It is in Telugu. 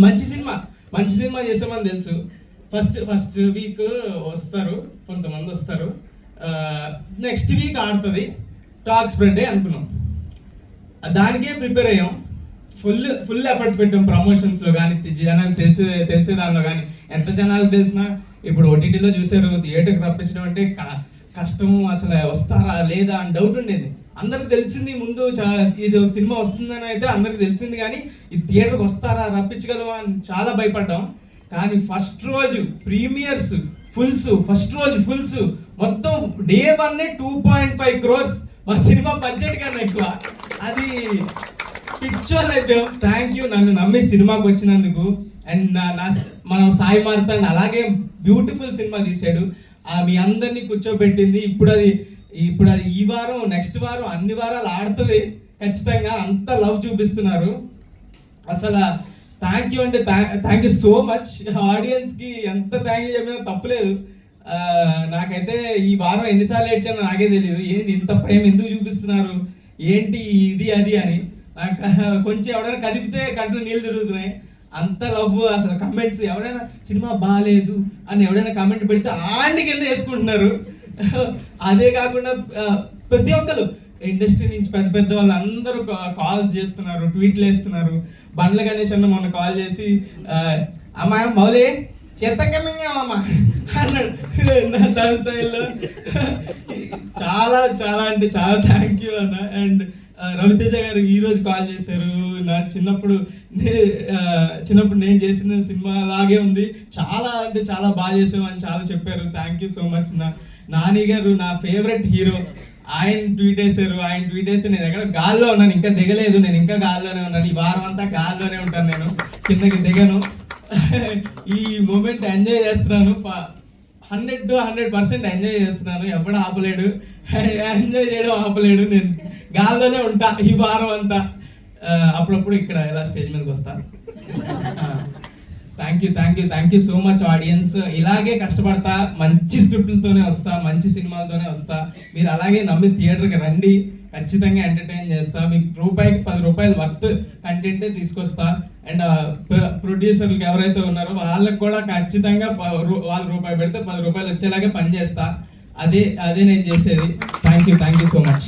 మంచి సినిమా చేసామని తెలుసు. ఫస్ట్ వీక్ వస్తారు, కొంతమంది వస్తారు, నెక్స్ట్ వీక్ ఆడుతుంది, టాక్ స్ప్రెడ్ అనుకున్నాం. దానికే ప్రిపేర్ అయ్యాం, ఫుల్ ఎఫర్ట్స్ పెట్టాం ప్రమోషన్స్లో కానీ, జనాలు తెలిసే దానిలో కానీ. ఎంత జనాలు తెలిసినా ఇప్పుడు ఓటీటీలో చూసారు, థియేటర్కి రప్పించడం అంటే కష్టము, అసలు వస్తారా లేదా అని డౌట్ ఉండేది. అందరికి తెలిసింది ముందు, ఇది ఒక సినిమా వస్తుందని అయితే అందరికి తెలిసింది, కానీ ఈ థియేటర్కి వస్తారా, రప్పించగలవా అని చాలా భయపడ్డాం. కానీ ఫస్ట్ రోజు ప్రీమియర్స్ ఫుల్స్ మొత్తం డే 1 2.5 crores, మా సినిమా బడ్జెట్ కన్నా ఎక్కువ. అది పిక్చర్ అయితే థ్యాంక్ యూ నన్ను నమ్మి సినిమాకి వచ్చినందుకు. అండ్ మనం సాయి మార్తాండ్ అలాగే బ్యూటిఫుల్ సినిమా తీశాడు, మీ అందరినీ కూర్చోబెట్టింది. ఇప్పుడు అది ఈ వారం, నెక్స్ట్ వారం, అన్ని వారాలు ఆడుతుంది ఖచ్చితంగా. అంత లవ్ చూపిస్తున్నారు. అసలు థ్యాంక్ యూ అంటే థ్యాంక్ యూ సో మచ్. ఆడియన్స్కి ఎంత థ్యాంక్ యూ చెప్పినా తప్పులేదు. నాకైతే ఈ వారం ఎన్నిసార్లు ఏడ్చానో నాకే తెలియదు. ఏంటి ఇంత ప్రేమ ఎందుకు చూపిస్తున్నారు, ఏంటి ఇది అది అని. నాకు కొంచెం ఎవరైనా కదిపితే కంట్లో నీళ్ళు తిరుగుతున్నాయి, అంత లవ్. అసలు కమెంట్స్ ఎవరైనా సినిమా బాగాలేదు అని ఎవరైనా కమెంట్ పెడితే ఆండి కింద వేసుకుంటున్నారు. అదే కాకుండా ప్రతి ఒక్కరు ఇండస్ట్రీ నుంచి పెద్ద వాళ్ళు అందరూ కాల్స్ చేస్తున్నారు, ట్వీట్లు వేస్తున్నారు. బండ్ల గణేష్ అన్న మొన్న కాల్ చేసి అమ్మా మౌలే చెత్తకమ్మింగామమ్మా అన్నాడు నా తన స్టైల్లో. చాలా చాలా అంటే చాలా థ్యాంక్ యూ అన్న. అండ్ రవితేజ గారు ఈరోజు కాల్ చేశారు. నా చిన్నప్పుడు నేను చేసిన సినిమా లాగే ఉంది, చాలా అంటే చాలా బాగా చేసావు అని చాలా చెప్పారు. Thank you so much. Nani గారు నా ఫేవరెట్ హీరో, ఆయన ట్వీట్ వేశారు. ఆయన ట్వీట్ వేస్తే నేను ఎక్కడ గాల్లో ఉన్నాను, ఇంకా దిగలేదు, నేను ఇంకా గాల్లోనే ఉన్నాను. ఈ వారం అంతా గాల్లోనే ఉంటాను, నేను కిందకి దిగను. ఈ మూమెంట్ ఎంజాయ్ చేస్తున్నాను, 100% ఎంజాయ్ చేస్తున్నాను. ఎవడు ఆపలేడు, ఎంజాయ్ చేయడం ఆపలేడు. నేను గాల్లోనే ఉంటా ఈ వారం అంతా. అప్పుడప్పుడు ఇక్కడ ఎలా స్టేజ్ మీదకి వస్తాను. Thank you so much audience. ఇలాగే కష్టపడతా, మంచి స్క్రిప్ట్లతోనే వస్తా, మంచి సినిమాలతోనే వస్తా. మీరు అలాగే నమ్మి థియేటర్కి రండి, ఖచ్చితంగా ఎంటర్టైన్ చేస్తా. మీకు రూపాయికి 10 రూపాయలు వర్త్ కంటెంటే తీసుకొస్తా. అండ్ ప్రొడ్యూసర్లకు ఎవరైతే ఉన్నారో వాళ్ళకి కూడా ఖచ్చితంగా వాళ్ళు రూపాయి పెడితే 10 రూపాయలు వచ్చేలాగే పనిచేస్తా. అదే నేను చేసేది. Thank you so much.